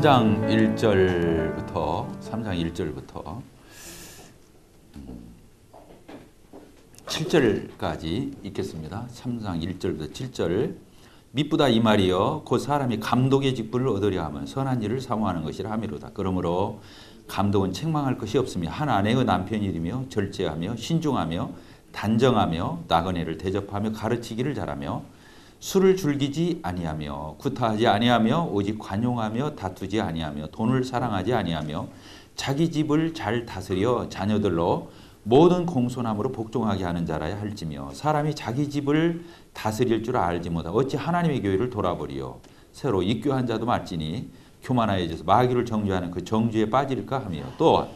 3장 1절부터 7절까지 읽겠습니다. 3장 1절부터 7절. 미쁘다 이 말이여 곧 사람이 감독의 직분을 얻으려 하면 선한 일을 사모하는 것이라 함이로다. 그러므로 감독은 책망할 것이 없으며 한 아내의 남편이며 절제하며 신중하며 단정하며 나그네를 대접하며 가르치기를 잘하며 술을 즐기지 아니하며 구타하지 아니하며 오직 관용하며 다투지 아니하며 돈을 사랑하지 아니하며 자기 집을 잘 다스려 자녀들로 모든 공손함으로 복종하게 하는 자라야 할지며 사람이 자기 집을 다스릴 줄 알지 못하고 어찌 하나님의 교회를 돌아보리요. 새로 입교한 자도 말지니 교만하여져서 마귀를 정죄하는 그 정죄에 빠질까 하며 또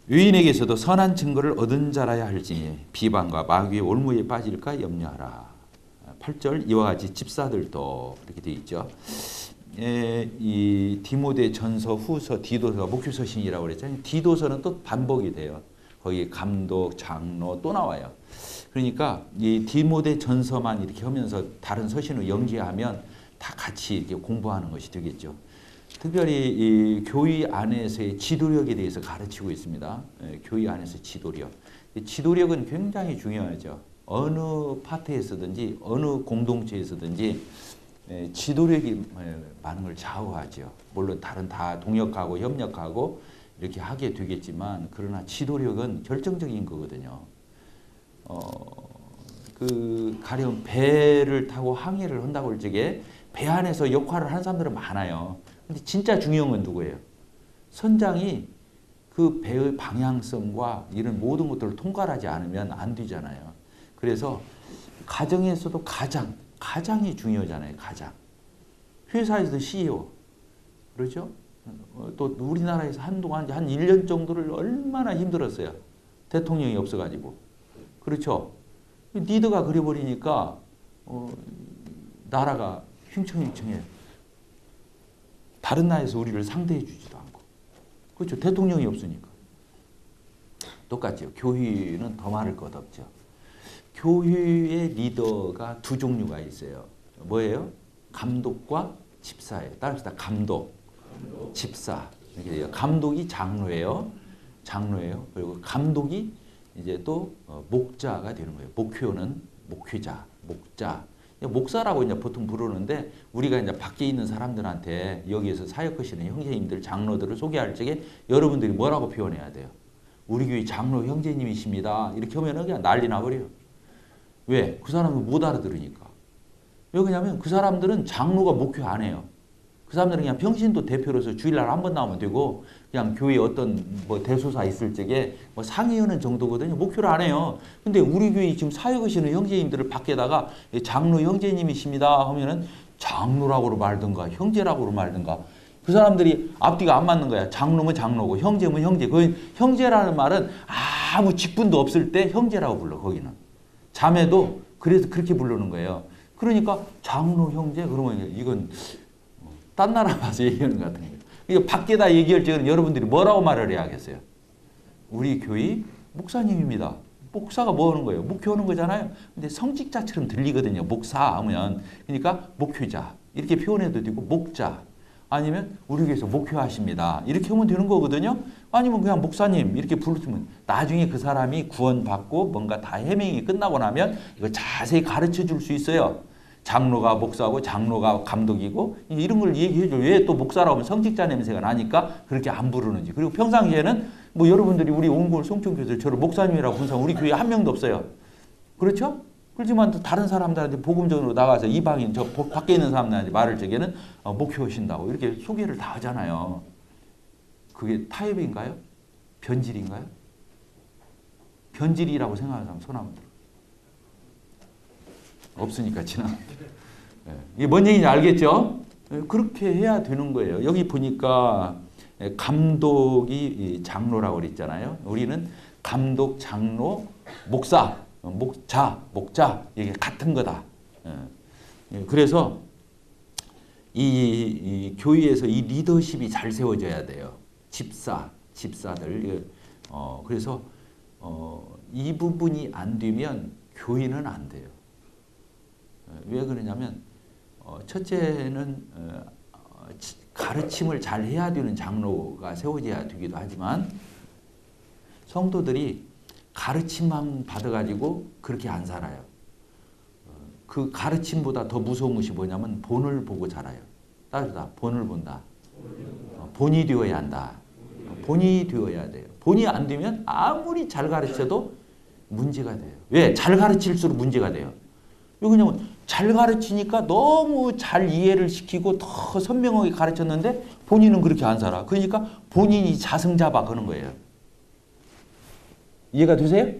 의인에게서도 선한 증거를 얻은 자라야 할지니 비방과 마귀의 올무에 빠질까 염려하라. 8절 이와 같이 집사들도 이렇게 되어 있죠. 이 디모데 전서, 후서, 디도서가 목표서신이라고 그랬잖아요. 디도서는 또 반복이 돼요. 거기 감독, 장로 또 나와요. 그러니까 이 디모데 전서만 이렇게 하면서 다른 서신을 연계하면 다 같이 이렇게 공부하는 것이 되겠죠. 특별히 이 교회 안에서의 지도력에 대해서 가르치고 있습니다. 교회 안에서 지도력. 지도력은 굉장히 중요하죠. 어느 파트에서든지 어느 공동체에서든지 지도력이 많은 걸 좌우하죠. 물론 다른 다 동역하고 협력하고 이렇게 하게 되겠지만 그러나 지도력은 결정적인 거거든요. 가령 배를 타고 항해를 한다고 할 적에 배 안에서 역할을 하는 사람들은 많아요. 근데 진짜 중요한 건 누구예요? 선장이 그 배의 방향성과 이런 모든 것들을 통과하지 않으면 안 되잖아요. 그래서 가정에서도 가장이 중요하잖아요. 가장. 회사에서도 CEO. 그렇죠? 또 우리나라에서 한동안 한 1년 정도를 얼마나 힘들었어요. 대통령이 없어가지고. 그렇죠? 리더가 그래버리니까 나라가 흉청흉청해요. 다른 나라에서 우리를 상대해 주지도 않고. 그렇죠? 대통령이 없으니까. 똑같죠. 교회는 더 말할 것 없죠. 교회의 리더가 두 종류가 있어요. 뭐예요? 감독과 집사예요. 따라합시다. 감독, 집사. 이렇게 돼요. 감독이 장로예요. 그리고 감독이 이제 또 목자가 되는 거예요. 목회는 목회자, 목자. 목사라고 이제 보통 부르는데 우리가 이제 밖에 있는 사람들한테 여기에서 사역하시는 형제님들, 장로들을 소개할 적에 여러분들이 뭐라고 표현해야 돼요? 우리 교회 장로 형제님이십니다. 이렇게 하면 그냥 난리 나버려요. 왜? 그 사람은 못 알아들으니까. 왜 그러냐면 그 사람들은 장로가 목회 안 해요. 그 사람들은 그냥 평신도 대표로서 주일날 한 번 나오면 되고 그냥 교회에 어떤 뭐 대소사 있을 적에 뭐 상의하는 정도거든요. 목표를 안 해요. 근데 우리 교회 지금 사역하시는 형제님들을 밖에다가 장로 형제님이십니다 하면은 장로라고 말든가 형제라고 말든가 그 사람들이 앞뒤가 안 맞는 거야. 장로면 장로고 형제면 형제. 그 형제라는 말은 아무 직분도 없을 때 형제라고 불러 거기는. 자매도 그래서 그렇게 부르는 거예요. 그러니까 장로 형제 그러면 이건 딴 나라 가서 얘기하는 것 같은 거예요. 이거 밖에다 얘기할 적은 여러분들이 뭐라고 말을 해야겠어요? 우리 교회 목사님입니다. 목사가 뭐 하는 거예요? 목회하는 거잖아요. 근데 성직자처럼 들리거든요. 목사 하면. 그러니까 목회자 이렇게 표현해도 되고 목자 아니면 우리 교회에서 목회하십니다. 이렇게 하면 되는 거거든요. 아니면 그냥 목사님 이렇게 부르시면 나중에 그 사람이 구원받고 뭔가 다 해명이 끝나고 나면 이거 자세히 가르쳐 줄 수 있어요. 장로가 목사고 장로가 감독이고 이런 걸 얘기해 줘. 왜 또 목사라고 하면 성직자 냄새가 나니까 그렇게 안 부르는지. 그리고 평상시에는 뭐 여러분들이 우리 온골 송천교회에서 저를 목사님이라고 부르는 사람 우리 교회에 한 명도 없어요. 그렇죠? 그렇지만 또 다른 사람들한테 복음전으로 나가서 이방인 저 밖에 있는 사람들한테 말을 적에는 목회하신다고 이렇게 소개를 다 하잖아요. 그게 타협인가요? 변질인가요? 변질이라고 생각하는 사람 손 한번 들어. 없으니까 지나. 이게 뭔 얘기인지 알겠죠? 그렇게 해야 되는 거예요. 여기 보니까 감독이 장로라고 그랬잖아요. 우리는 감독, 장로, 목사, 목자 이게 같은 거다. 그래서 이 교회에서 이 리더십이 잘 세워져야 돼요. 집사들. 그래서 이 부분이 안 되면 교회는 안 돼요. 왜 그러냐면 첫째는 가르침을 잘 해야 되는 장로가 세워져야 되기도 하지만 성도들이 가르침만 받아가지고 그렇게 안 살아요. 그 가르침보다 더 무서운 것이 뭐냐면 본을 보고 자라요. 따르다 본을 본다. 본이 되어야 한다. 본이 되어야 돼요. 본이 안 되면 아무리 잘 가르쳐도 문제가 돼요. 왜? 잘 가르칠수록 문제가 돼요. 왜냐면 잘 가르치니까 너무 잘 이해를 시키고 더 선명하게 가르쳤는데 본인은 그렇게 안 살아. 그러니까 본인이 자승자박 하는 거예요. 이해가 되세요?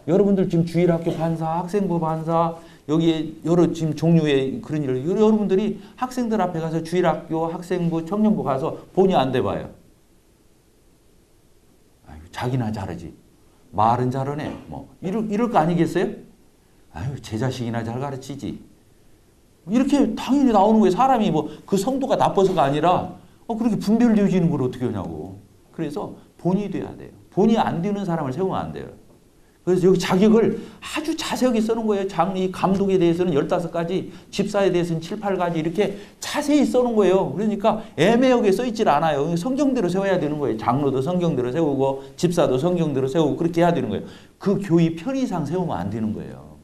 여러분들 지금 주일학교 반사, 학생부 반사, 여기에 여러 지금 종류의 그런 일을 여러분들이 학생들 앞에 가서 주일학교, 학생부, 청년부 가서 본의 안 돼봐요. 아유, 자기나 잘하지. 말은 잘하네. 뭐 이럴 거 아니겠어요? 아유, 제 자식이나 잘 가르치지. 이렇게 당연히 나오는 거예요. 사람이 뭐 그 성도가 나빠서가 아니라 그렇게 분별되어지는 걸 어떻게 하냐고. 그래서 본이 돼야 돼요. 본이 안 되는 사람을 세우면 안 돼요. 그래서 여기 자격을 아주 자세하게 써놓은 거예요. 이 감독에 대해서는 15가지, 집사에 대해서는 7, 8가지 이렇게 자세히 써놓은 거예요. 그러니까 애매하게 써있질 않아요. 성경대로 세워야 되는 거예요. 장로도 성경대로 세우고 집사도 성경대로 세우고 그렇게 해야 되는 거예요. 그 교의 편의상 세우면 안 되는 거예요.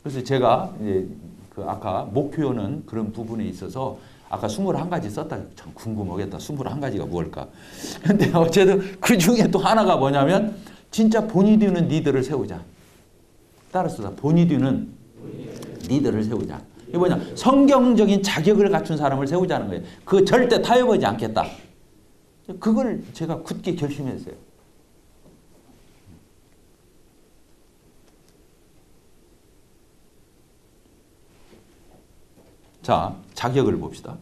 그래서 제가 이제 그 아까 목표는 그런 부분에 있어서 아까 21가지 썼다. 참 궁금하겠다. 21가지가 뭘까? 근데 어쨌든 그 중에 또 하나가 뭐냐면 진짜 본이 되는 리더를 세우자. 따라서 본이 되는 리더를 세우자. 이게 뭐냐? 성경적인 자격을 갖춘 사람을 세우자는 거예요. 그거 절대 타협하지 않겠다. 그걸 제가 굳게 결심했어요. 자, 자격을 봅시다.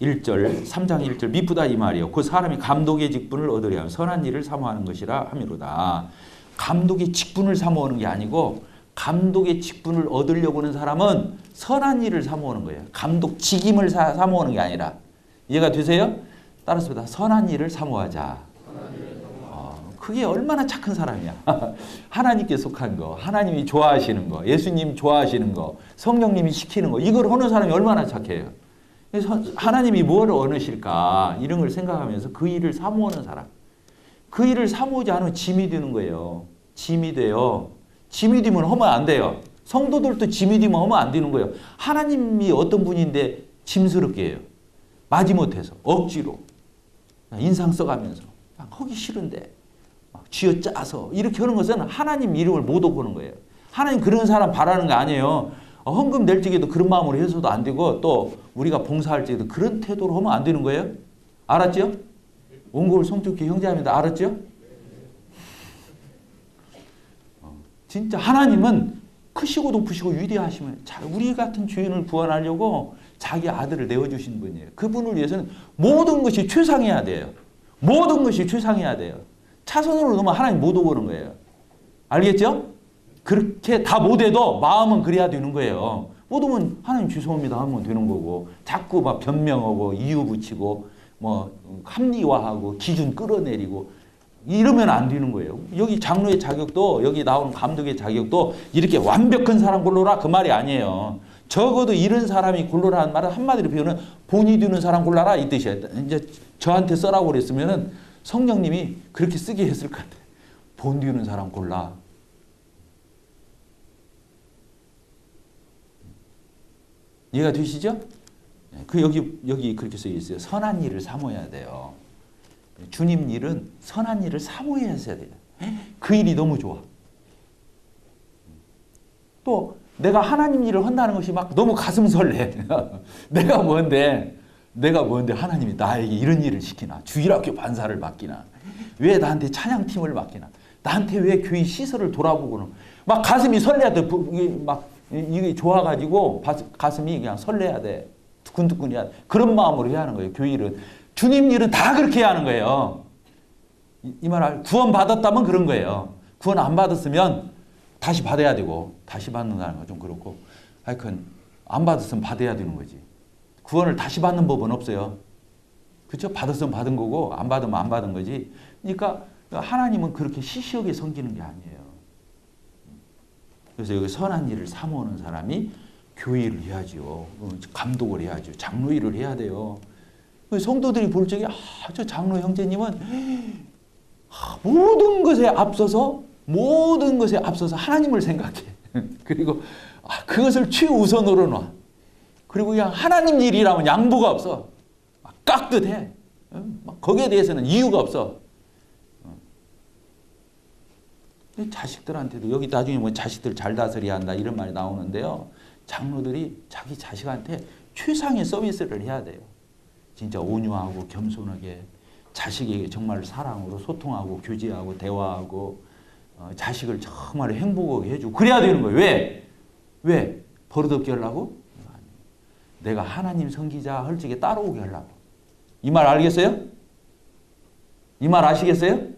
1절, 3장 1절 미쁘다 이 말이요. 그 사람이 감독의 직분을 얻으려 하면 선한 일을 사모하는 것이라 함이로다. 감독의 직분을 사모하는 게 아니고 감독의 직분을 얻으려고 하는 사람은 선한 일을 사모하는 거예요. 감독 직임을 사모하는 게 아니라. 이해가 되세요? 따라서 선한 일을 사모하자. 그게 얼마나 착한 사람이야. 하나님께 속한 거, 하나님이 좋아하시는 거, 예수님 좋아하시는 거, 성령님이 시키는 거 이걸 하는 사람이 얼마나 착해요. 그래서 하나님이 뭘 원하실까 이런 걸 생각하면서 그 일을 사모하는 사람. 그 일을 사모하지 않으면 짐이 되는 거예요. 짐이 돼요. 짐이 되면 하면 안 돼요. 성도들도 짐이 되면 하면 안 되는 거예요. 하나님이 어떤 분인데 짐스럽게 해요. 마지못해서 억지로 인상 써가면서 하기 싫은데 막 쥐어짜서 이렇게 하는 것은 하나님 이름을 못 오고는 거예요. 하나님 그런 사람 바라는 거 아니에요. 헌금 낼 적에도 그런 마음으로 해서도 안 되고 또 우리가 봉사할 적에도 그런 태도로 하면 안 되는 거예요. 알았죠? 원고를 성숙히 형제합니다. 알았죠? 진짜 하나님은 크시고 높으시고 위대하시면 우리 같은 죄인을 구원하려고 자기 아들을 내어주신 분이에요. 그분을 위해서는 모든 것이 최상해야 돼요. 모든 것이 최상해야 돼요. 차선으로 놓으면 하나님 못 오고는 거예요. 알겠죠? 그렇게 다 못해도 마음은 그래야 되는 거예요. 못 오면 하나님 죄송합니다 하면 되는 거고 자꾸 막 변명하고 이유 붙이고 뭐 합리화하고 기준 끌어내리고 이러면 안 되는 거예요. 여기 장로의 자격도 여기 나오는 감독의 자격도 이렇게 완벽한 사람 골라라 그 말이 아니에요. 적어도 이런 사람이 골라라는 말은 한마디로 표현은 본이 되는 사람 골라라 이 뜻이에요. 이제 저한테 써라고 그랬으면은 성령님이 그렇게 쓰게 했을 것 같아요. 본 되는 사람 골라. 이해가 되시죠? 그 여기 그렇게 써 있어요. 선한 일을 사모해야 돼요. 주님 일은 선한 일을 사모해야 돼요. 그 일이 너무 좋아. 또 내가 하나님 일을 한다는 것이 막 너무 가슴 설레. 내가 뭔데 하나님이 나에게 이런 일을 시키나? 주일학교 반사를 맡기나? 왜 나한테 찬양팀을 맡기나? 나한테 왜 교회 시설을 돌아보고는 막 가슴이 설레야 돼. 막 이게 좋아가지고 가슴이 그냥 설레야 돼. 두근두근해야 돼. 그런 마음으로 해야 하는 거예요. 교회 일은. 주님 일은 다 그렇게 해야 하는 거예요. 이 말 구원 받았다면 그런 거예요. 구원 안 받았으면 다시 받아야 되고 다시 받는다는 건 좀 그렇고 하여튼 안 받았으면 받아야 되는 거지. 구원을 다시 받는 법은 없어요. 그렇죠? 받았으면 받은 거고 안 받으면 안 받은 거지. 그러니까 하나님은 그렇게 시시하게 섬기는 게 아니에요. 그래서 여기 선한 일을 사모하는 사람이 교의를 해야죠. 감독을 해야죠. 장로 일을 해야 돼요. 성도들이 볼 적에 저 장로 형제님은 모든 것에 앞서서 하나님을 생각해. 그리고 그것을 최우선으로 놔. 그리고 그냥 하나님 일이라면 양보가 없어. 막 깍듯해. 거기에 대해서는 이유가 없어. 자식들한테도 여기 나중에 뭐 자식들 잘 다스려야 한다 이런 말이 나오는데요. 장로들이 자기 자식한테 최상의 서비스를 해야 돼요. 진짜 온유하고 겸손하게 자식에게 정말 사랑으로 소통하고 교제하고 대화하고 자식을 정말 행복하게 해주고 그래야 되는 거예요. 왜? 버릇없게 하려고? 내가 하나님 섬기자 헐적에 따라오게 하려고. 이 말 알겠어요? 이 말 아시겠어요?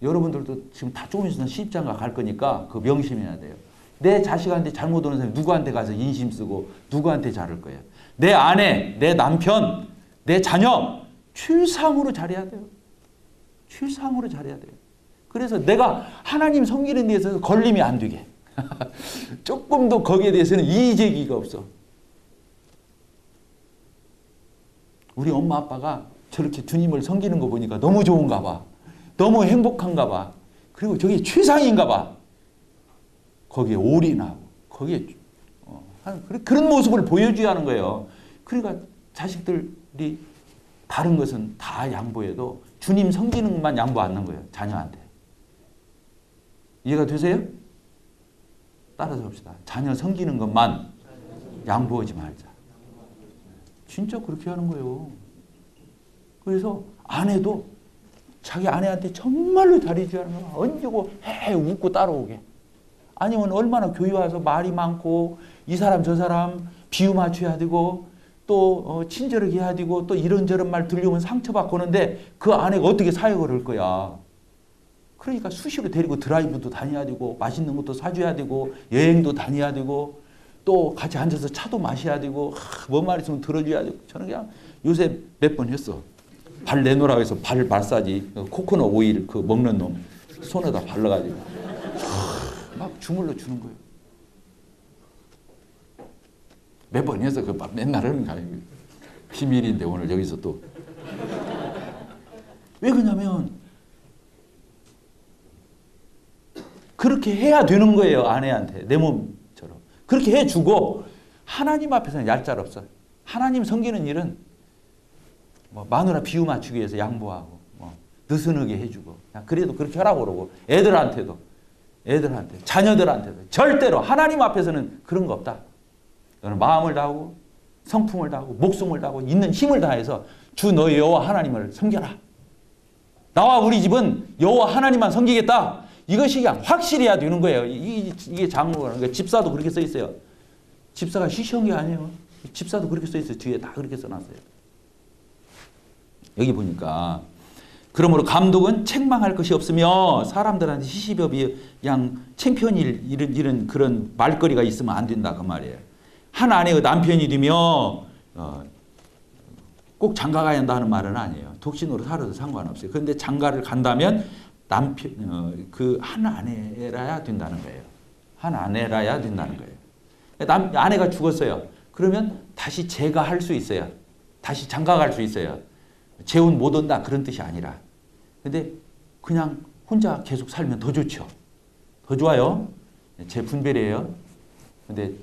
여러분들도 지금 다 조금 있으면 시집장가 갈 거니까 그 명심해야 돼요. 내 자식한테 잘못 오는 사람이 누구한테 가서 인심 쓰고 누구한테 잘할 거예요. 내 아내, 내 남편, 내 자녀 최상으로 잘해야 돼요. 최상으로 잘해야 돼요. 그래서 내가 하나님 섬기는 데 있어서 걸림이 안 되게 조금도 거기에 대해서는 이의제기가 없어. 우리 엄마 아빠가 저렇게 주님을 섬기는 거 보니까 너무 좋은가 봐. 너무 행복한가 봐. 그리고 저게 최상인가 봐. 거기에 올인하고 거기에 그런 모습을 보여줘야 하는 거예요. 그러니까 자식들이 다른 것은 다 양보해도 주님 섬기는 것만 양보 안 하는 거예요. 자녀한테. 이해가 되세요? 따라서 합시다. 자녀 섬기는 것만 양보하지 말자. 진짜 그렇게 하는 거예요. 그래서 아내도 자기 아내한테 정말로 잘해줘야 하는 거야. 언제고 해 웃고 따라오게. 아니면 얼마나 교회 와서 말이 많고 이 사람 저 사람 비유 맞춰야 되고 또 친절하게 해야 되고 또 이런저런 말 들려오면 상처받고 하는데 그 아내가 어떻게 사역을 할 거야. 그러니까 수시로 데리고 드라이브도 다녀야 되고 맛있는 것도 사줘야 되고 여행도 다녀야 되고 또 같이 앉아서 차도 마셔야 되고 뭔 말 있으면 들어줘야 되고. 저는 그냥 요새 몇 번 했어. 발 내놓으라고 해서 발 마사지 코코넛 오일 그 먹는 놈 손에다 발라가지고 막 주물러 주는 거예요. 몇 번 해서 그 맨날 하는 거 아니에요. 비밀인데 오늘 여기서 또. 왜 그러냐면 그렇게 해야 되는 거예요. 아내한테 내 몸처럼. 그렇게 해주고 하나님 앞에서는 얄짤 없어요. 하나님 섬기는 일은 뭐 마누라 비유 맞추기 위해서 양보하고 뭐 느슨하게 해주고 그래도 그렇게 하라고 그러고 애들한테도 자녀들한테도 절대로 하나님 앞에서는 그런 거 없다. 너는 마음을 다하고 성품을 다하고 목숨을 다하고 있는 힘을 다해서 주 너의 여호와 하나님을 섬겨라. 나와 우리 집은 여호와 하나님만 섬기겠다. 이것이 그냥 확실해야 되는 거예요. 이게 장로라는 거예요. 집사도 그렇게 써 있어요. 집사가 시시한 게 아니에요. 집사도 그렇게 써 있어요. 뒤에 다 그렇게 써놨어요. 여기 보니까 그러므로 감독은 책망할 것이 없으며 사람들한테 시시비비 그냥 창피한 이런 그런 말거리가 있으면 안 된다 그 말이에요. 한 아내의 남편이 되며 꼭 장가 가야 한다 하는 말은 아니에요. 독신으로 살아도 상관없어요. 그런데 장가를 간다면 남편 그 한 아내라야 된다는 거예요. 한 아내라야 된다는 거예요. 아내가 죽었어요. 그러면 다시 재가할 수 있어요. 다시 장가 갈 수 있어요. 재혼 못 온다 그런 뜻이 아니라. 근데 그냥 혼자 계속 살면 더 좋죠. 더 좋아요. 제 분별이에요. 근데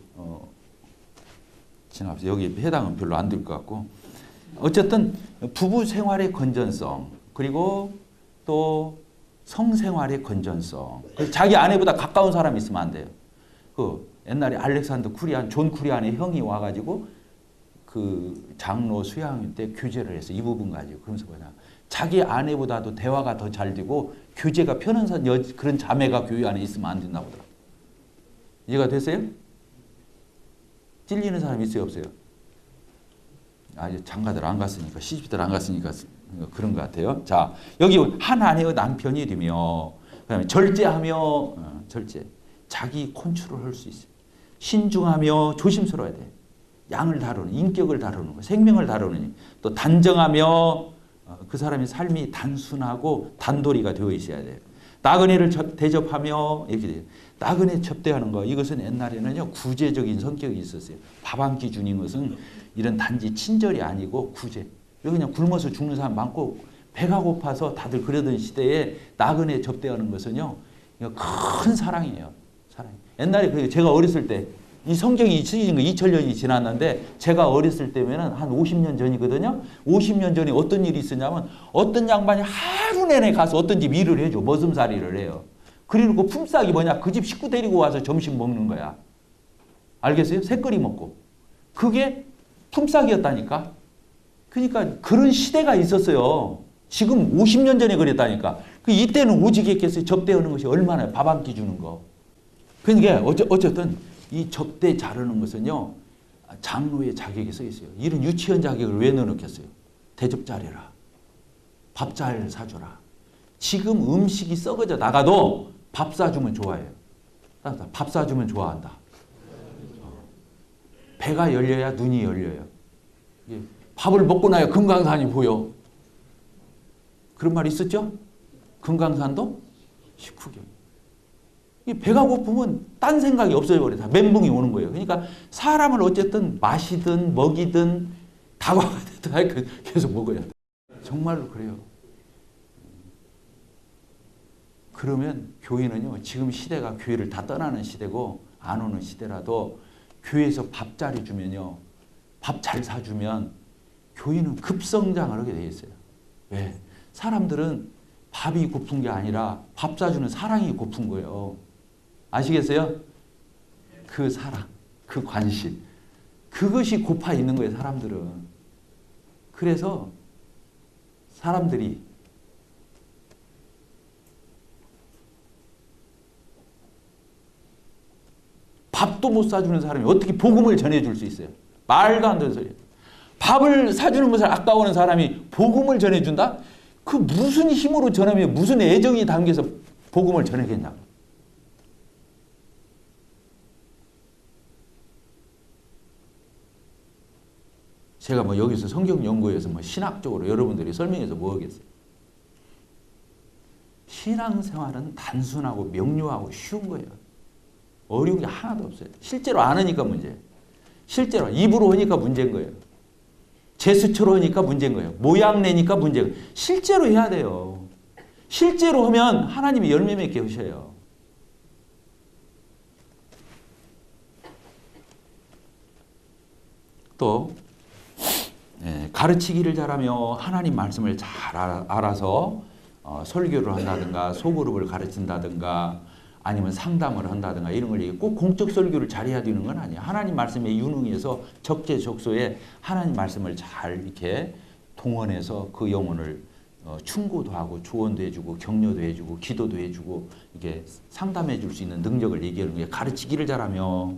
지나가서 여기 해당은 별로 안 될 것 같고 어쨌든 부부 생활의 건전성 그리고 또 성생활의 건전성. 자기 아내보다 가까운 사람이 있으면 안 돼요. 그 옛날에 알렉산더 쿠리안, 존 쿠리안의 형이 와가지고 그 장로 수양회 때 교제를 했어. 이 부분 가지고. 그러면서 뭐냐. 자기 아내보다도 대화가 더 잘 되고 교제가 편한 그런 자매가 교회 안에 있으면 안 된다고 하더라고요. 이해가 됐어요? 찔리는 사람 있어요? 없어요? 이제 장가들 안 갔으니까 시집들 안 갔으니까 그런 것 같아요. 자, 여기 한 아내의 남편이 되며 그다음에 절제하며 자기 컨트롤 할 수 있어요. 신중하며 조심스러워야 돼. 양을 다루는, 인격을 다루는 거, 생명을 다루는 또 단정하며 그 사람의 삶이 단순하고 단도리가 되어 있어야 돼요. 나그네를 대접하며 이렇게 돼요. 나그네 접대하는 거 이것은 옛날에는요 구제적인 성격이 있었어요. 밥 한 끼 주는 것은 이런 단지 친절이 아니고 구제. 그냥 굶어서 죽는 사람 많고 배가 고파서 다들 그러던 시대에 나그네 접대하는 것은요 큰 사랑이에요. 사랑. 옛날에 제가 어렸을 때 이 성경이 쓰여진 거 2000년이 지났는데 제가 어렸을 때면은 한 50년 전이거든요. 50년 전에 어떤 일이 있었냐면 어떤 양반이 하루 내내 가서 어떤 집 일을 해줘. 머슴살이를 해요. 그리고 품삯이 뭐냐? 그 집 식구 데리고 와서 점심 먹는 거야. 알겠어요? 새끼리 먹고. 그게 품삯이었다니까. 그러니까 그런 시대가 있었어요. 지금 50년 전에 그랬다니까. 이때는 오직했겠어요. 접대하는 것이 얼마나 밥 한 끼 주는 거. 그러니까 어쨌든 이 접대 자르는 것은요. 장로의 자격이 써 있어요. 이런 유치원 자격을 왜 넣어놓겠어요? 대접 잘해라. 밥 잘 사줘라. 지금 음식이 썩어져 나가도 밥 사주면 좋아해요. 밥 사주면 좋아한다. 배가 열려야 눈이 열려요. 밥을 먹고 나야 금강산이 보여. 그런 말 있었죠? 금강산도 식후경. 배가 고프면 딴 생각이 없어져 다 멘붕이 오는 거예요. 그러니까 사람을 어쨌든 마시든 먹이든 다과가 됐든 계속 먹어야 돼. 정말로 그래요. 그러면 교회는요. 지금 시대가 교회를 다 떠나는 시대고 안 오는 시대라도 교회에서 밥 잘 해주면요. 밥 잘 사주면 교회는 급성장을 하게 돼 있어요. 왜? 사람들은 밥이 고픈 게 아니라 밥 사주는 사랑이 고픈 거예요. 아시겠어요? 그 사랑, 그 관심. 그것이 고파 있는 거예요, 사람들은. 그래서 사람들이 밥도 못 사주는 사람이 어떻게 복음을 전해줄 수 있어요? 말도 안 되는 소리예요. 밥을 사주는 것을 아까워하는 사람이 복음을 전해준다? 그 무슨 힘으로 전하며 무슨 애정이 담겨서 복음을 전하겠냐고. 제가 여기서 성경 연구에서 신학적으로 여러분들이 설명해서 뭐 하겠어요? 신앙생활은 단순하고 명료하고 쉬운 거예요. 어려운 게 하나도 없어요. 실제로 안 하니까 문제예요. 실제로 입으로 하니까 문제인 거예요. 제스처로 하니까 문제인 거예요. 모양 내니까 문제인 거예요. 실제로 해야 돼요. 실제로 하면 하나님이 열매 맺게 하셔요. 또 가르치기를 잘하며 하나님 말씀을 잘 알아서 설교를 한다든가 소그룹을 가르친다든가 아니면 상담을 한다든가 이런 걸 꼭 공적 설교를 잘해야 되는 건 아니에요. 하나님 말씀에 유능해서 적재적소에 하나님 말씀을 잘 이렇게 동원해서 그 영혼을 충고도 하고 조언도 해주고 격려도 해주고 기도도 해주고 이게 상담해 줄 수 있는 능력을 얘기하는 게 가르치기를 잘하며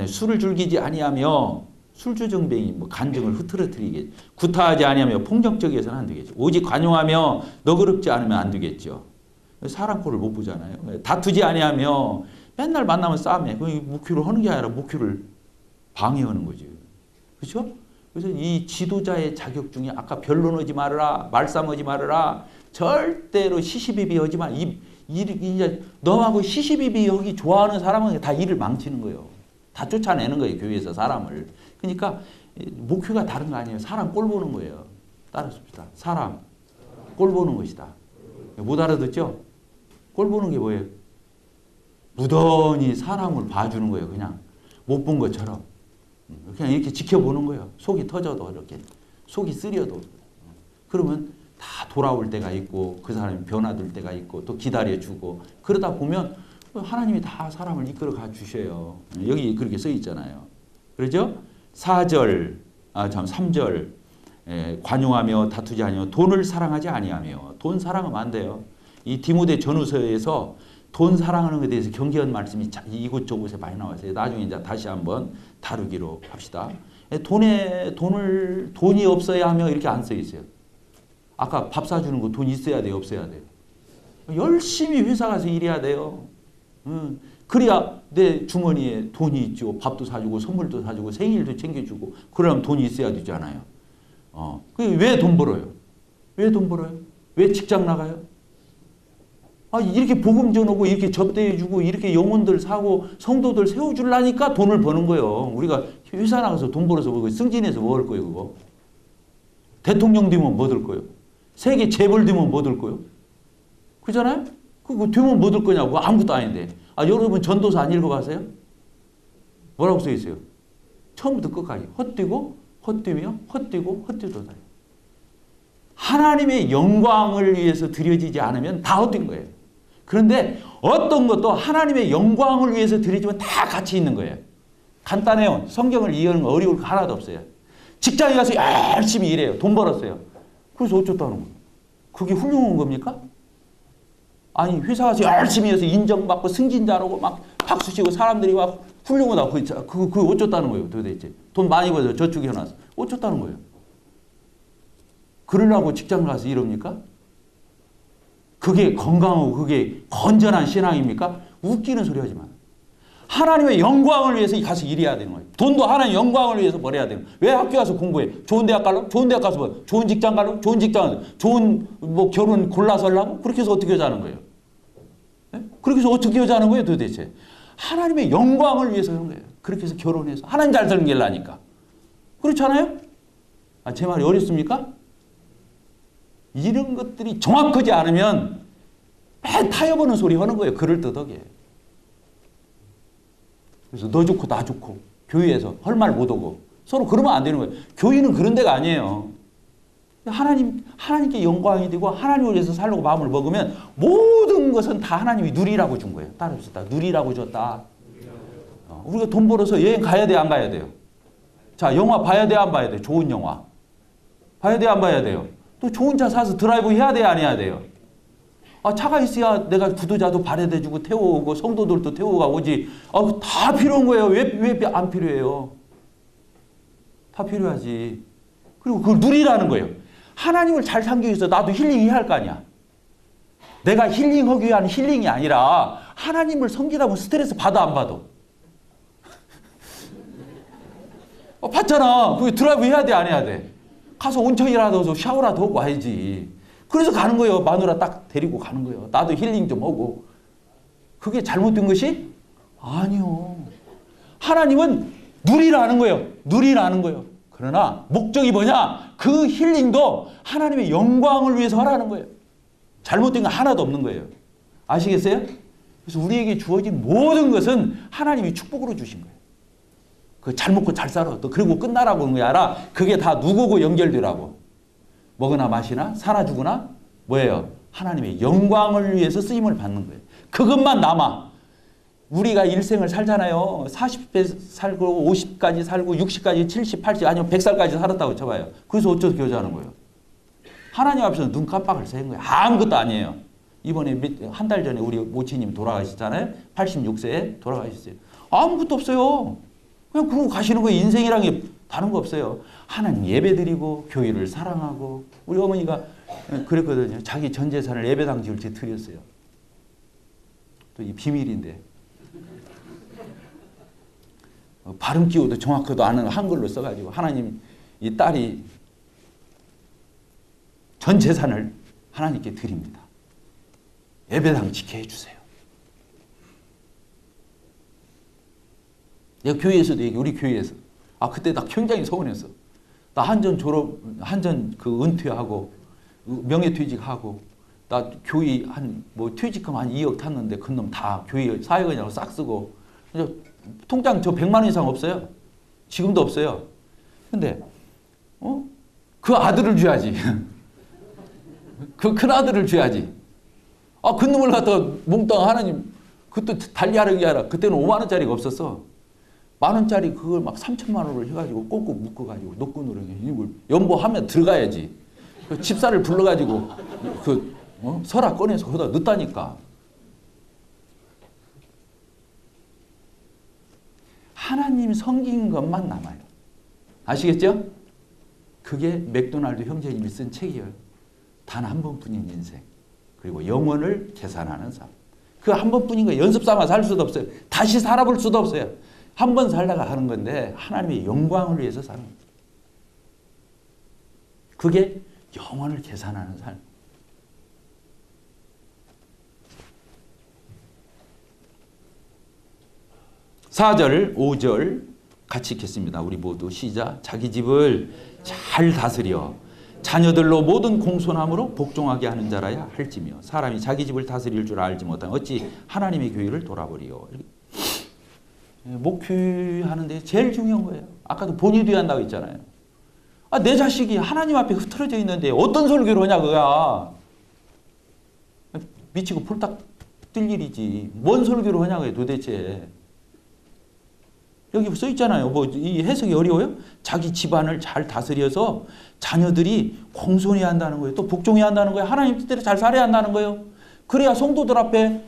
술을 즐기지 아니하며 술주정뱅이 간증을 흐트러뜨리겠죠. 구타하지 아니하며 폭력적이어서는 안 되겠죠. 오직 관용하며 너그럽지 않으면 안 되겠죠. 사람 꼴을 못 보잖아요. 다투지 아니하며 맨날 만나면 싸움해. 목표를 하는 게 아니라 목표를 방해하는 거지. 그렇죠? 그래서 이 지도자의 자격 중에 아까 변론하지 말아라, 말싸움하지 말아라, 절대로 시시비비 하지 마. 이제 너하고 시시비비 하기 좋아하는 사람은 다 일을 망치는 거예요. 다 쫓아내는 거예요. 교회에서 사람을. 그러니까 목표가 다른 거 아니에요. 사람 꼴 보는 거예요. 따라합시다. 사람 꼴 보는 것이다. 못 알아듣죠? 꼴 보는 게 뭐예요? 무던히 사람을 봐주는 거예요. 그냥 못 본 것처럼. 그냥 이렇게 지켜보는 거예요. 속이 터져도 이렇게. 속이 쓰려도. 그러면 다 돌아올 때가 있고 그 사람이 변화될 때가 있고 또 기다려주고 그러다 보면 하나님이 다 사람을 이끌어 가 주셔요. 여기 그렇게 써 있잖아요. 그렇죠? 3절 관용하며 다투지 아니하며 돈을 사랑하지 아니하며 돈 사랑하면 안 돼요. 이 디모데 전후서에서 돈 사랑하는 것에 대해서 경계한 말씀이 이곳저곳에 많이 나와서 나중에 이제 다시 한번 다루기로 합시다. 돈이 없어야 하며 이렇게 안 써 있어요. 아까 밥 사주는 거 돈 있어야 돼요, 없어야 돼요? 열심히 회사 가서 일해야 돼요. 그래야 내 주머니에 돈이 있죠. 밥도 사주고 선물도 사주고 생일도 챙겨주고 그러면 돈이 있어야 되잖아요. 왜 돈 벌어요? 왜 돈 벌어요? 왜 직장 나가요? 아, 이렇게 복음 전하고 이렇게 접대해주고 이렇게 영혼들 사고 성도들 세워주려니까 돈을 버는 거예요. 우리가 회사 나가서 돈 벌어서 뭐 승진해서 뭐 할 거예요, 그거? 대통령 되면 뭐 될 거예요? 세계 재벌 되면 뭐 될 거예요? 그잖아요? 그거 되면 뭐 될 거냐고. 아무것도 아닌데. 아, 여러분 전도서 안 읽어봤어요? 뭐라고 써 있어요? 처음부터 끝까지 헛되고 헛되며 헛되고 헛되도다. 하나님의 영광을 위해서 드려지지 않으면 다 헛된 거예요. 그런데 어떤 것도 하나님의 영광을 위해서 드려지면 다 가치 있는 거예요. 간단해요. 성경을 이해하는 거 어려울 거 하나도 없어요. 직장에 가서 열심히 일해요. 돈 벌었어요. 그래서 어쩌다는 거예요? 그게 훌륭한 겁니까? 아니, 회사 가서 열심히 해서 인정받고 승진자라고 막 박수 치고 사람들이 막 훌륭하다고. 그거 어쩌다는 거예요, 도대체. 돈 많이 벌어서 저축해놨어. 어쩌다는 거예요? 그러려고 직장 가서 이럽니까? 그게 건강하고 그게 건전한 신앙입니까? 웃기는 소리 하지 마. 하나님의 영광을 위해서 가서 일해야 되는 거예요. 돈도 하나님의 영광을 위해서 벌어야 되는 거예요. 왜 학교 가서 공부해? 좋은 대학 가려고? 좋은 대학 가서 뭐 좋은 직장 가려고? 좋은 직장, 좋은 뭐 결혼 골라서 하려고? 그렇게 해서 어떻게 하자는 거예요? 네? 그렇게 해서 어떻게 하자는 거예요, 도대체? 하나님의 영광을 위해서 하는 거예요. 그렇게 해서 결혼해서 하나님 잘 섬기려니까. 그렇잖아요? 아, 제 말이 어렵습니까? 이런 것들이 정확하지 않으면 맨 타협하는 소리 하는 거예요. 그럴듯하게. 그래서 너 좋고 나 좋고 교회에서 할 말 못하고 서로 그러면 안 되는 거예요. 교회는 그런 데가 아니에요. 하나님께 영광이 되고 하나님을 위해서 살려고 마음을 먹으면 모든 것은 다 하나님이 누리라고 준 거예요. 따라합시다. 누리라고 줬다. 우리가 돈 벌어서 여행 가야 돼, 안 가야 돼요? 자, 영화 봐야 돼, 안 봐야 돼? 좋은 영화. 봐야 돼, 안 봐야 돼요? 또 좋은 차 사서 드라이브 해야 돼, 안 해야 돼요? 아, 차가 있어야 내가 구도자도 발해대주고 태워오고 성도들도 태워가 오지. 아, 다 필요한 거예요. 왜 안 필요해요? 다 필요하지. 그리고 그걸 누리라는 거예요. 하나님을 잘 섬기기 위해서 나도 힐링해야 할 거 아니야. 내가 힐링하기 위한 힐링이 아니라 하나님을 섬기다 보면 스트레스 받아, 안 받아? 받잖아. 그게 드라이브 해야 돼, 안 해야 돼? 가서 온천이라도 해서 샤워라도 하고 와야지. 그래서 가는 거예요. 마누라 딱 데리고 가는 거예요. 나도 힐링 좀 하고. 그게 잘못된 것이? 아니요. 하나님은 누리라는 거예요. 누리라는 거예요. 그러나 목적이 뭐냐? 그 힐링도 하나님의 영광을 위해서 하라는 거예요. 잘못된 거 하나도 없는 거예요. 아시겠어요? 그래서 우리에게 주어진 모든 것은 하나님이 축복으로 주신 거예요. 그 잘 먹고 잘 살아. 또 그리고 끝나라고 하는 게 아니라 그게 다 누구고 연결되라고. 먹으나 마시나 사나 죽으나 뭐예요? 하나님의 영광을 위해서 쓰임을 받는 거예요. 그것만 남아. 우리가 일생을 살잖아요. 40배 살고 50까지 살고 60까지 70, 80 아니면 100살까지 살았다고 쳐봐요. 그래서 어떻게 하자는 거예요? 하나님 앞에서 눈 깜빡을 새는 거예요. 아무것도 아니에요. 이번에 한 달 전에 우리 모치님 돌아가셨잖아요. 86세에 돌아가셨어요. 아무것도 없어요. 그냥 그러고 가시는 거예요. 인생이란 게 다른 거 없어요. 하나님 예배드리고 교회를 사랑하고 우리 어머니가 그랬거든요. 자기 전 재산을 예배당 지을 때 드렸어요. 또 이 비밀인데 발음 기호도 정확하도 않은 한글로 써가지고 하나님 이 딸이 전 재산을 하나님께 드립니다. 예배당 지켜 해주세요. 내가 교회에서도 얘기, 우리 교회에서. 아, 그때 나 굉장히 서운했어. 나 한전 그 은퇴하고, 명예퇴직하고, 나 교회 뭐 퇴직금 한 2억 탔는데 그 놈 다 교회 사회건이라고 싹 쓰고, 통장 저 100만 원 이상 없어요. 지금도 없어요. 근데, 그 아들을 줘야지. 그 큰 아들을 줘야지. 아, 그 놈을 갖다가 몽땅 하나님, 그것도 달리하는 게 아니라 그때는 5만 원짜리가 없었어. 10,000원짜리 그걸 막 3,000만 원을 해가지고 꼭꼭 묶어가지고 노끈으로 이걸 연보하면 들어가야지. 그 집사를 불러가지고 설화 꺼내서 거기다 넣었다니까. 하나님 섬긴 것만 남아요. 아시겠죠? 그게 맥도날드 형제님이 쓴 책이에요. 단 한 번뿐인 인생. 그리고 영혼을 계산하는 삶. 그 한 번뿐인 거 연습 삼아 살 수도 없어요. 다시 살아볼 수도 없어요. 한 번 살다가 하는 건데 하나님의 영광을 위해서 사는 거예요. 그게 영혼을 계산하는 삶. 4절, 5절 같이 읽겠습니다. 우리 모두 시작. 자기 집을 잘 다스려 자녀들로 모든 공손함으로 복종하게 하는 자라야 할지며 사람이 자기 집을 다스릴 줄 알지 못하면 어찌 하나님의 교회를 돌아버리요. 목회하는데 제일 중요한 거예요. 아까도 본의도 한다고 했잖아요. 내 자식이 하나님 앞에 흐트러져 있는데 어떤 설교를 하냐 그거야. 미치고 폴딱 뜰 일이지. 뭔 설교를 하냐고요 도대체. 여기 써 있잖아요. 뭐 이 해석이 어려워요? 자기 집안을 잘 다스려서 자녀들이 공손해야 한다는 거예요. 또 복종해야 한다는 거예요. 하나님 뜻대로 잘 살아야 한다는 거예요. 그래야 성도들 앞에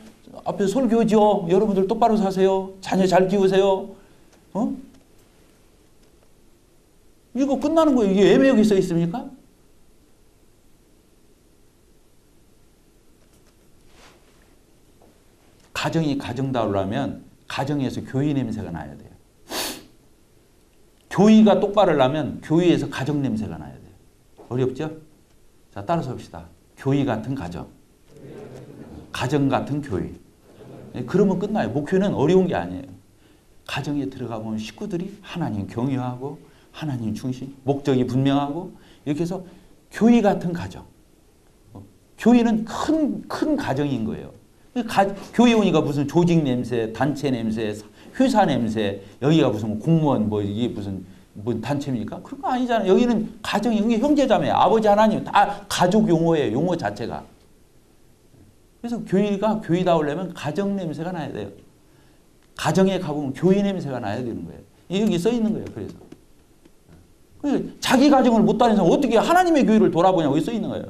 설교죠. 여러분들 똑바로 사세요. 자녀 잘 키우세요. 이거 끝나는 거예요. 이게 왜 여기 써 있습니까? 가정이 가정다우려면 가정에서 교회 냄새가 나야 돼요. 교회가 똑바로 하려면 교회에서 가정 냄새가 나야 돼요. 어렵죠? 자, 따라서 봅시다. 교회 같은 가정. 가정 같은 교회. 그러면 끝나요. 목회는 어려운 게 아니에요. 가정에 들어가 보면 식구들이 하나님 경외하고 하나님 중심, 목적이 분명하고 이렇게 해서 교회 같은 가정. 교회는 큰 가정인 거예요. 교회 오니까 무슨 조직 냄새, 단체 냄새, 회사 냄새, 여기가 무슨 공무원 이게 무슨 단체입니까? 그런 거 아니잖아요. 여기는 가정이 여기 형제자매, 아버지 하나님 다 가족 용어예요. 용어 자체가. 그래서 교회가 교회다우려면 가정 냄새가 나야 돼요. 가정에 가보면 교회 냄새가 나야 되는 거예요. 여기 써 있는 거예요. 그래서 자기 가정을 못 다니는 사람 어떻게 하나님의 교회를 돌아보냐고 써 있는 거예요.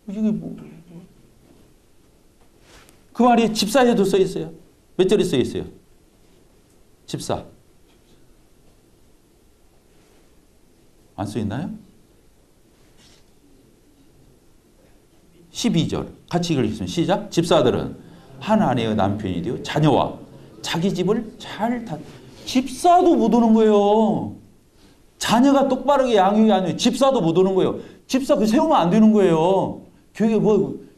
이게 그 말이 집사에도 써 있어요. 몇 절에 써 있어요? 집사. 안 써 있나요? 12절 같이 읽겠습니다. 시작. 집사들은 한 아내의 남편이 되어 자녀와 자기 집을 잘 집사도 못 오는 거예요. 자녀가 똑바르게 양육이 안 돼요. 집사도 못 오는 거예요. 집사 세우면 안 되는 거예요. 교회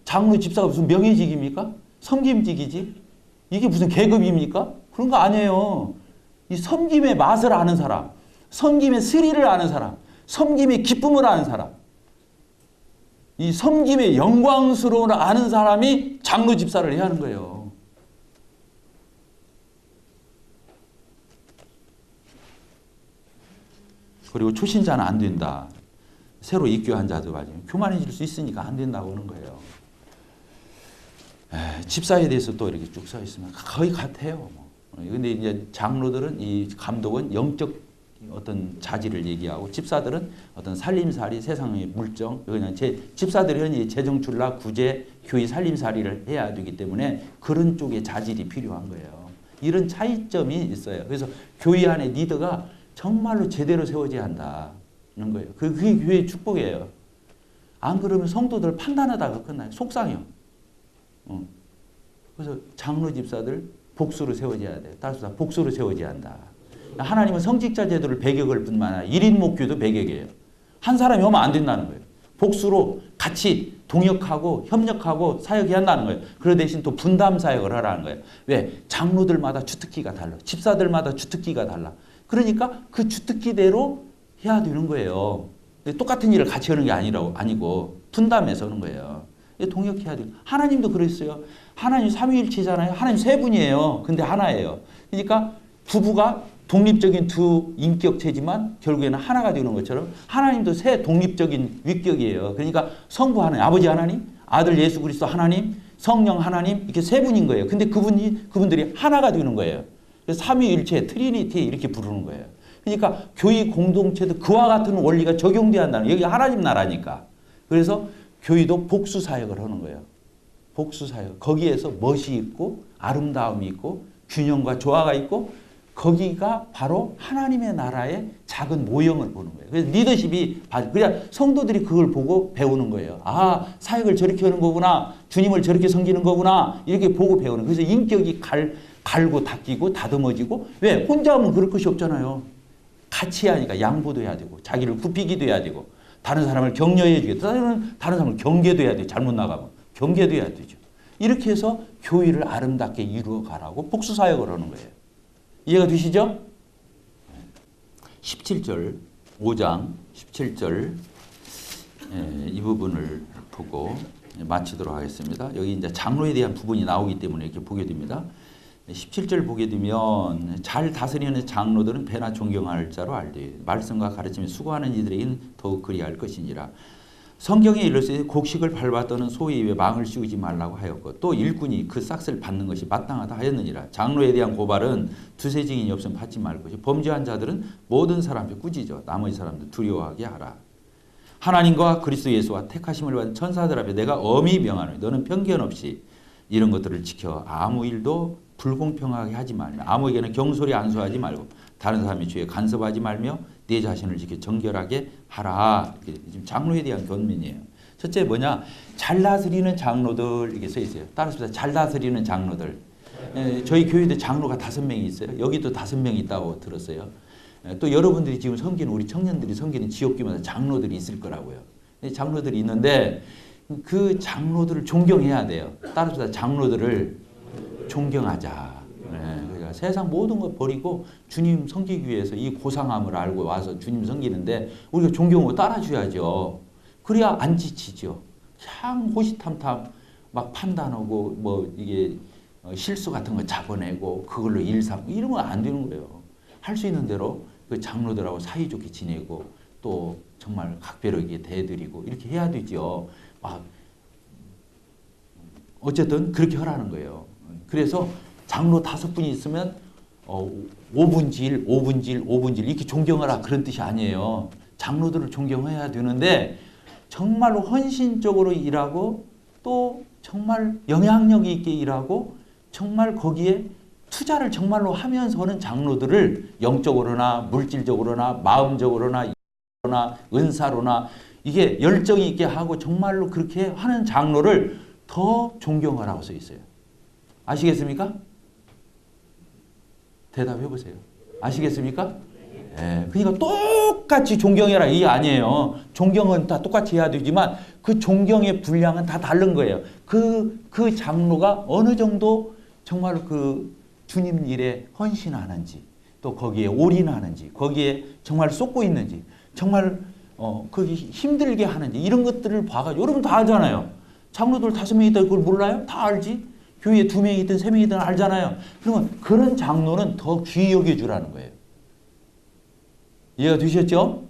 장로 집사가 무슨 명예직입니까? 섬김직이지. 이게 무슨 계급입니까? 그런 거 아니에요. 이 섬김의 맛을 아는 사람, 섬김의 스릴을 아는 사람, 섬김의 기쁨을 아는 사람, 이 섬김의 영광스러움을 아는 사람이 장로 집사를 해야 하는 거예요. 그리고 초신자는 안 된다. 새로 입교한 자도 말이에요. 교만해질 수 있으니까 안 된다고 하는 거예요. 집사에 대해서 또 이렇게 쭉 써 있으면 거의 같아요. 근데 이제 장로들은 이 감독은 영적 어떤 자질을 얘기하고 집사들은 어떤 살림살이 세상의 물정 그냥 집사들은 재정출납 구제 교회 살림살이를 해야 되기 때문에 그런 쪽의 자질이 필요한 거예요. 이런 차이점이 있어요. 그래서 교회 안에 리더가 정말로 제대로 세워져야 한다는 거예요. 그게 교회의 축복이에요. 안 그러면 성도들 판단하다가 끝나요. 속상해요. 그래서 장로 집사들 복수로 세워져야 돼요. 따라서 복수로 세워져야 한다. 하나님은 성직자 제도를 배격할 뿐만 아니라 1인 목교도 배격이에요. 한 사람이 오면 안 된다는 거예요. 복수로 같이 동역하고 협력하고 사역해야 한다는 거예요. 그 대신 또 분담 사역을 하라는 거예요. 왜? 장로들마다 주특기가 달라. 집사들마다 주특기가 달라. 그러니까 그 주특기대로 해야 되는 거예요. 똑같은 일을 같이 하는 게 아니고 분담해서 하는 거예요. 동역해야 돼요. 하나님도 그랬어요. 하나님 삼위일체잖아요. 하나님 세 분이에요. 근데 하나예요. 그러니까 부부가 독립적인 두 인격체지만 결국에는 하나가 되는 것처럼 하나님도 세 독립적인 위격이에요. 그러니까 성부 하나님, 아버지 하나님, 아들 예수 그리스도 하나님, 성령 하나님 이렇게 세 분인 거예요. 근데 그분들이 하나가 되는 거예요. 그래서 삼위일체, 트리니티 이렇게 부르는 거예요. 그러니까 교회 공동체도 그와 같은 원리가 적용돼야 한다는 여기 하나님 나라니까. 그래서 교회도 복수 사역을 하는 거예요. 복수 사역. 거기에서 멋이 있고 아름다움이 있고 균형과 조화가 있고 거기가 바로 하나님의 나라의 작은 모형을 보는 거예요. 그래서 리더십이 그냥 성도들이 그걸 보고 배우는 거예요. 아, 사역을 저렇게 하는 거구나. 주님을 저렇게 섬기는 거구나. 이렇게 보고 배우는 거예요. 그래서 인격이 갈고 닦이고 다듬어지고 왜? 혼자 하면 그럴 것이 없잖아요. 같이 하니까 양보도 해야 되고 자기를 굽히기도 해야 되고 다른 사람을 격려해 주고 다른 사람을 경계도 해야 돼요. 잘못 나가면. 경계도 해야 되죠. 이렇게 해서 교회를 아름답게 이루어 가라고 복수 사역을 하는 거예요. 이해가 되시죠? 17절 5장 17절 이 부분을 보고 마치도록 하겠습니다. 여기 이제 장로에 대한 부분이 나오기 때문에 이렇게 보게 됩니다. 17절 보게 되면 잘 다스리는 장로들은 배나 존경할 자로 알되 말씀과 가르침에 수고하는 이들에게는 더욱 그리할 것이니라. 성경에 일렀으니 곡식을 밟았더는 소의 입에 망을 씌우지 말라고 하였고 또 일꾼이 그 싹을 받는 것이 마땅하다 하였느니라. 장로에 대한 고발은 두세 증인이 없으면 받지 말 것이 범죄한 자들은 모든 사람 앞에 꾸짖어 나머지 사람들 두려워하게 하라. 하나님과 그리스도 예수와 택하심을 받은 천사들 앞에 내가 엄히 명하노니 너는 편견 없이 이런 것들을 지켜 아무 일도 불공평하게 하지 말며 아무에게는 경솔히 안수하지 말고 다른 사람의 죄에 간섭하지 말며 내 자신을 지켜 정결하게 하라. 지금 장로에 대한 권면이에요. 첫째 뭐냐? 잘 다스리는 장로들 이렇게 써 있어요. 따라서 잘 다스리는 장로들. 저희 교회도 장로가 5명이 있어요. 여기도 5명이 있다고 들었어요. 또 여러분들이 지금 섬기는 우리 청년들이 섬기는 지역교마다 장로들이 있을 거라고요. 장로들이 있는데 그 장로들을 존경해야 돼요. 따라서 장로들을 존경하자. 그러니까 세상 모든 걸 버리고 주님 섬기기 위해서 이 고상함을 알고 와서 주님 섬기는데 우리가 존경하고 따라줘야죠. 그래야 안 지치죠. 참 호시탐탐 막 판단하고 뭐 이게 실수 같은 거 잡아내고 그걸로 일삼고 이런 건 안 되는 거예요. 할 수 있는 대로 그 장로들하고 사이좋게 지내고 또 정말 각별하게 대해드리고 이렇게 해야 되죠. 막 어쨌든 그렇게 하라는 거예요. 그래서 장로 5분이 있으면 5분질, 5분질, 5분질 이렇게 존경하라 그런 뜻이 아니에요. 장로들을 존경해야 되는데 정말로 헌신적으로 일하고 또 정말 영향력 있게 일하고 정말 거기에 투자를 정말로 하면서는 장로들을 영적으로나 물질적으로나 마음적으로나 은사로나 이게 열정이 있게 하고 정말로 그렇게 하는 장로를 더 존경하라고 써 있어요. 아시겠습니까? 대답해 보세요. 아시겠습니까? 네. 그러니까 똑같이 존경해라 이 아니에요. 존경은 다 똑같이 해야 되지만 그 존경의 분량은 다 다른 거예요. 그 장로가 어느 정도 정말 그 주님 일에 헌신하는지 또 거기에 올인하는지 거기에 정말 쏟고 있는지 정말 거기 힘들게 하는지 이런 것들을 봐가지고 여러분 다 알잖아요. 장로들 5명이 있다 그걸 몰라요? 다 알지. 교회에 2명이 있든 3명이 있든 알잖아요. 그러면 그런 장로는 더 귀히 여겨주라는 거예요. 이해가 되셨죠?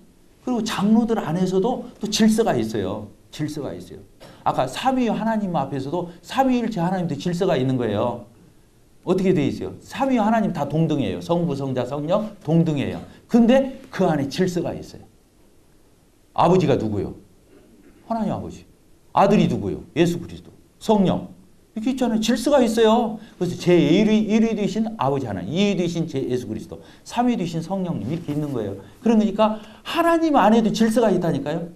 그리고 장로들 안에서도 또 질서가 있어요. 질서가 있어요. 아까 삼위 하나님 앞에서도 삼위일체 하나님도 질서가 있는 거예요. 어떻게 돼 있어요? 삼위 하나님 다 동등해요. 성부, 성자, 성령 동등해요. 근데 그 안에 질서가 있어요. 아버지가 누구요? 하나님 아버지. 아들이 누구요? 예수 그리스도. 성령. 이렇게 있잖아요. 질서가 있어요. 그래서 제1위 되신 아버지 하나님, 2위 되신 제 예수 그리스도, 3위 되신 성령님 이렇게 있는 거예요. 그러니까 하나님 안에도 질서가 있다니까요.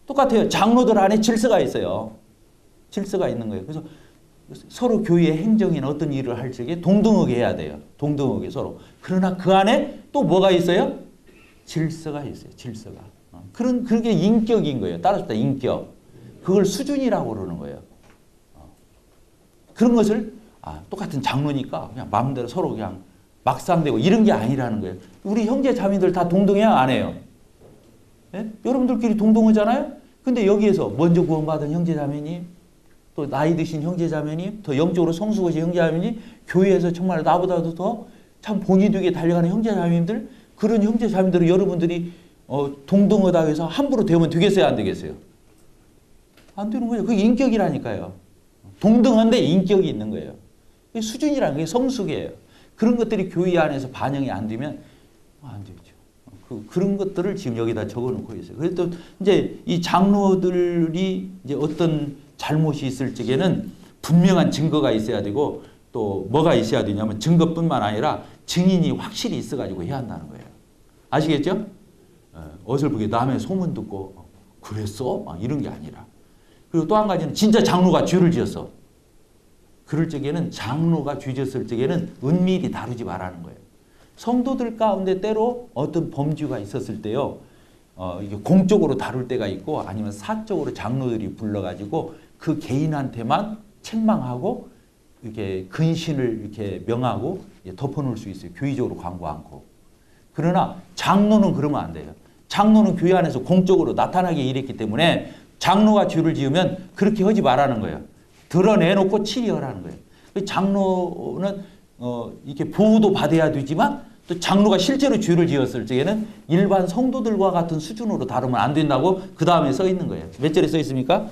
똑같아요. 장로들 안에 질서가 있어요. 질서가 있는 거예요. 그래서 서로 교회의 행정이나 어떤 일을 할 적에 동등하게 해야 돼요. 동등하게 서로. 그러나 그 안에 또 뭐가 있어요? 질서가 있어요. 질서가. 그게 인격인 거예요. 따라서 인격. 그걸 수준이라고 그러는 거예요. 그런 것을 똑같은 장로니까 그냥 마음대로 서로 그냥 막상대고 이런 게 아니라는 거예요. 우리 형제 자매들 다 동등해야 안 해요. 예? 여러분들끼리 동등하잖아요. 근데 여기에서 먼저 구원받은 형제 자매님, 또 나이 드신 형제 자매님, 더 영적으로 성숙하신 형제 자매님, 교회에서 정말 나보다도 더 참 본이 되게 달려가는 형제 자매님들, 그런 형제 자매들을 여러분들이 동등하다고 해서 함부로 대우면 되겠어요, 안 되겠어요? 안 되는 거예요. 그게 인격이라니까요. 동등한데 인격이 있는 거예요. 수준이라는 게 성숙이에요. 그런 것들이 교회 안에서 반영이 안 되면 안 되죠. 그런 것들을 지금 여기다 적어놓고 있어요. 그래서 또 이제 이 장로들이 이제 어떤 잘못이 있을 적에는 분명한 증거가 있어야 되고 또 뭐가 있어야 되냐면 증거뿐만 아니라 증인이 확실히 있어가지고 해야 한다는 거예요. 아시겠죠? 어슬 보게 남의 소문 듣고 그랬어? 막 이런 게 아니라. 그리고 또 한 가지는 진짜 장로가 죄를 지었어. 그럴 적에는 장로가 죄 지었을 적에는 은밀히 다루지 말라는 거예요. 성도들 가운데 때로 어떤 범죄가 있었을 때요. 이게 공적으로 다룰 때가 있고 아니면 사적으로 장로들이 불러가지고 그 개인한테만 책망하고 이렇게 근신을 이렇게 명하고 덮어놓을 수 있어요. 교의적으로 광고 않고. 그러나 장로는 그러면 안 돼요. 장로는 교회 안에서 공적으로 나타나게 일했기 때문에 장로가 죄를 지으면 그렇게 하지 말라는 거예요. 드러내놓고 치리하라는 거예요. 장로는 이렇게 보호도 받아야 되지만 또 장로가 실제로 죄를 지었을 적에는 일반 성도들과 같은 수준으로 다루면 안 된다고 그 다음에 써 있는 거예요. 몇 절에 써 있습니까?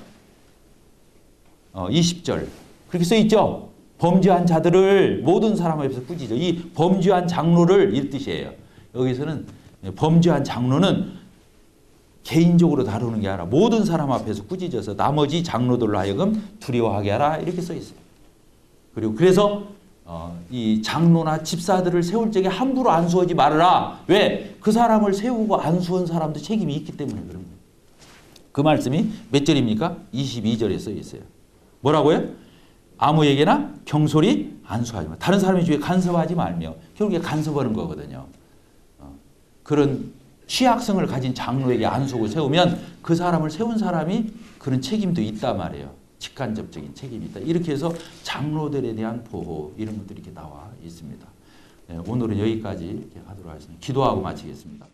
20절. 그렇게 써 있죠. 범죄한 자들을 모든 사람 앞에서 꾸짖어. 이 범죄한 장로를 이 뜻이에요. 여기서는 범죄한 장로는 개인적으로 다루는 게 아니라 모든 사람 앞에서 꾸짖어서 나머지 장로들로 하여금 두려워하게 하라 이렇게 써 있어요. 그리고 그래서 이 장로나 집사들을 세울 적에 함부로 안수하지 말아라. 왜? 그 사람을 세우고 안수한 사람도 책임이 있기 때문에 그런 거예요. 그 말씀이 몇 절입니까? 22절에 써 있어요. 뭐라고요? 아무에게나 경솔히 안수하지 마. 다른 사람의 죄에 간섭하지 말며. 결국에 간섭하는 거거든요. 그런 취약성을 가진 장로에게 안수를 세우면 그 사람을 세운 사람이 그런 책임도 있단 말이에요. 직간접적인 책임이 있다. 이렇게 해서 장로들에 대한 보호 이런 것들이 이렇게 나와 있습니다. 네, 오늘은 여기까지 이렇게 하도록 하겠습니다. 기도하고 마치겠습니다.